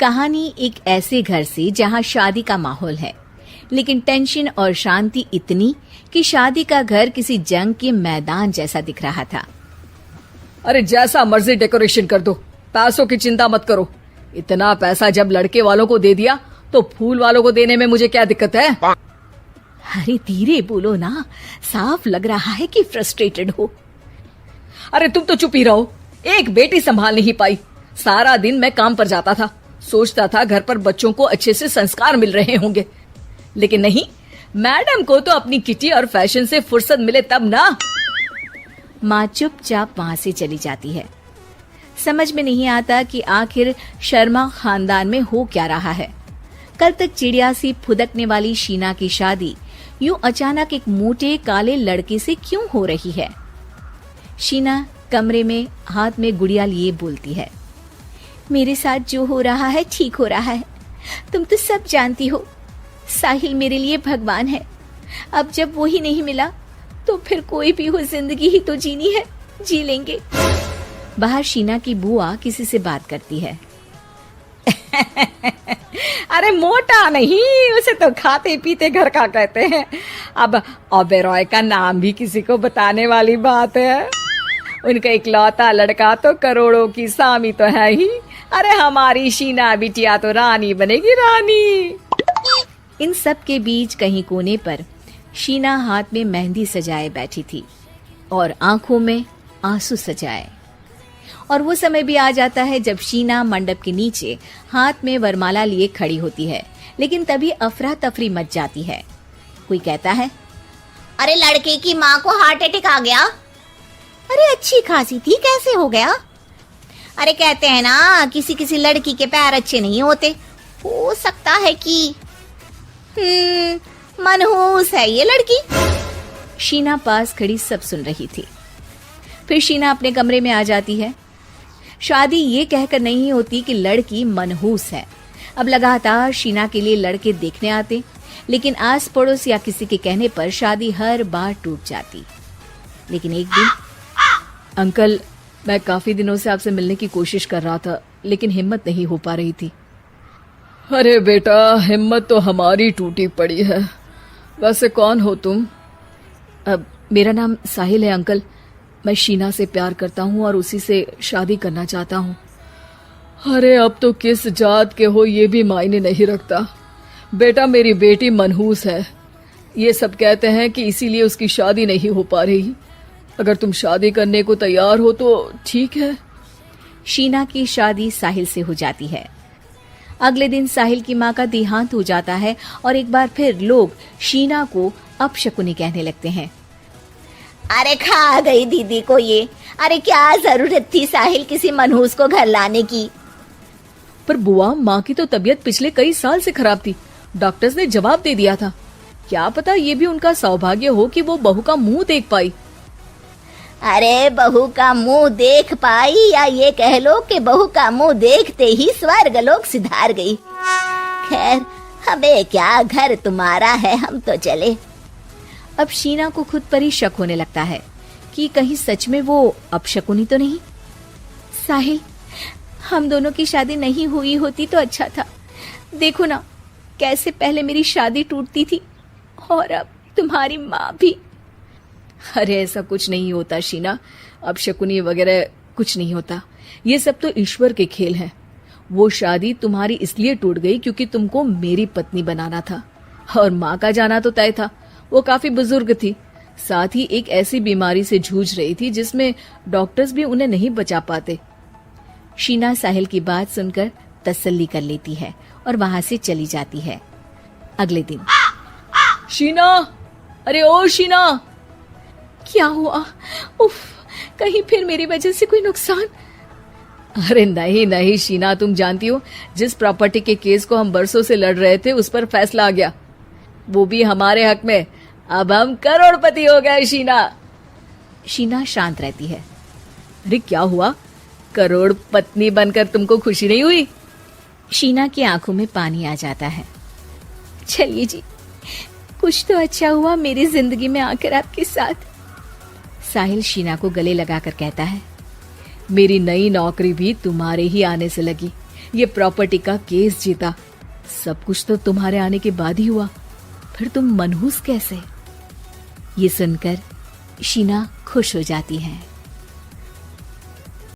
कहानी एक ऐसे घर से जहां शादी का माहौल है, लेकिन टेंशन और शांति इतनी कि शादी का घर किसी जंग के मैदान जैसा दिख रहा था। अरे जैसा मर्जी डेकोरेशन कर दो, पैसों की चिंता मत करो। इतना पैसा जब लड़के वालों को दे दिया तो फूल वालों को देने में मुझे क्या दिक्कत है? अरे धीरे बोलो ना, साफ लग रहा है कि फ्रस्ट्रेटेड हो। अरे तुम तो चुप ही रहो। एक बेटी संभाल नहीं पाई। सारा दिन मैं काम पर जाता था, सोचता था घर पर बच्चों को अच्छे से संस्कार मिल रहे होंगे, लेकिन नहीं, मैडम को तो अपनी किटी और फैशन से फुर्सत मिले तब ना। माँ चुपचाप वहां से चली जाती है। समझ में नहीं आता कि आखिर शर्मा खानदान में हो क्या रहा है। कल तक चिड़िया सी फुदकने वाली शीना की शादी यूं अचानक एक मोटे काले लड़के से क्यों हो रही है? शीना कमरे में हाथ में गुड़िया लिए बोलती है, मेरे साथ जो हो रहा है ठीक हो रहा है। तुम तो सब जानती हो, साहिल मेरे लिए भगवान है। अब जब वो ही नहीं मिला तो फिर कोई भी हो, जिंदगी ही तो जीनी है, जी लेंगे। बाहर शीना की बुआ किसी से बात करती है। अरे मोटा नहीं, उसे तो खाते पीते घर का कहते हैं। अब ओबेरॉय का नाम भी किसी को बताने वाली बात है। उनका इकलौता लड़का तो करोड़ों की सामी तो है ही। अरे हमारी शीना बिटिया तो रानी बनेगी, रानी। इन सब के बीच कहीं कोने पर शीना हाथ में मेहंदी सजाए बैठी थी और आंखों में आंसू सजाए। और वो समय भी आ जाता है जब शीना मंडप के नीचे हाथ में वरमाला लिए खड़ी होती है, लेकिन तभी अफरा तफरी मच जाती है। कोई कहता है, अरे लड़के की माँ को हार्ट अटैक आ गया। अरे अच्छी खासी थी, कैसे हो गया? अरे कहते हैं ना, किसी किसी लड़की के पैर अच्छे नहीं होते। हो सकता है कि मनहूस है ये लड़की। शीना पास खड़ी सब सुन रही थी। फिर शीना अपने कमरे में आ जाती है। शादी ये कहकर नहीं होती कि लड़की मनहूस है। अब लगातार शीना के लिए लड़के देखने आते, लेकिन आस पड़ोस या किसी के कहने पर शादी हर बार टूट जाती। लेकिन एक दिन, अंकल, मैं काफी दिनों से आपसे मिलने की कोशिश कर रहा था, लेकिन हिम्मत नहीं हो पा रही थी। अरे बेटा, हिम्मत तो हमारी टूटी पड़ी है। वैसे कौन हो तुम? अब मेरा नाम साहिल है अंकल। मैं शीना से प्यार करता हूँ और उसी से शादी करना चाहता हूँ। अरे अब तो किस जात के हो ये भी मायने नहीं रखता। बेटा, मेरी बेटी मनहूस है, ये सब कहते हैं कि इसीलिए उसकी शादी नहीं हो पा रही। अगर तुम शादी करने को तैयार हो तो ठीक है। शीना की शादी साहिल से हो जाती है। अगले दिन साहिल की माँ का देहांत हो जाता है और एक बार फिर लोग शीना को अपशकुनी कहने लगते हैं। अरे खा गई दीदी को ये। अरे क्या जरूरत थी साहिल किसी मनहूस को घर लाने की? पर बुआ, माँ की तो तबीयत पिछले कई साल से खराब थी। डॉक्टर्स ने जवाब दे दिया था। क्या पता ये भी उनका सौभाग्य हो कि वो बहू का मुंह देख पाई। अरे बहू का मुंह देख पाई, या ये कह लो कि बहू का मुंह देखते ही स्वर्ग लोक सिधार गई। खैर, हमें क्या, घर तुम्हारा है, हम तो चले। अब शीना को खुद पर ही शक होने लगता है कि कहीं सच में वो अपशकुनी तो नहीं। साहिल, हम दोनों की शादी नहीं हुई होती तो अच्छा था। देखो ना, कैसे पहले मेरी शादी टूटती थी और अब तुम्हारी माँ भी। अरे ऐसा कुछ नहीं होता शीना, अपशकुनी वगैरह कुछ नहीं होता। ये सब तो ईश्वर के खेल हैं। वो शादी तुम्हारी इसलिए टूट गई क्योंकि तुमको मेरी पत्नी बनाना था, और माँ का जाना तो तय था। वो काफी बुजुर्ग थी, साथ ही एक ऐसी बीमारी से जूझ रही थी जिसमें डॉक्टर्स भी उन्हें नहीं बचा पाते। शीना साहिल की बात सुनकर तसल्ली कर लेती है और वहां से चली जाती है। अगले दिन, शीना, अरे ओ शीना। क्या हुआ? उफ, कहीं फिर मेरी वजह से कोई नुकसान? अरे नहीं नहीं शीना, तुम जानती हो, जिस प्रॉपर्टी के केस को हम बरसों से लड़ रहे थे उस पर फैसला आ गया, वो भी हमारे हक में। अब हम करोड़पति हो गए शीना। शीना शांत रहती है। अरे क्या हुआ? करोड़ पत्नी बनकर तुमको खुशी नहीं हुई? शीना की आंखों में पानी आ जाता है। चलिए जी, कुछ तो अच्छा हुआ मेरी जिंदगी में आकर आपके साथ। साहिल शीना को गले लगाकर कहता है, मेरी नई नौकरी भी तुम्हारे ही आने से लगी। ये प्रॉपर्टी का केस जीता। सब कुछ तो तुम्हारे आने के बाद ही हुआ, फिर तुम मनहूस कैसे? ये सुनकर शीना खुश हो जाती है।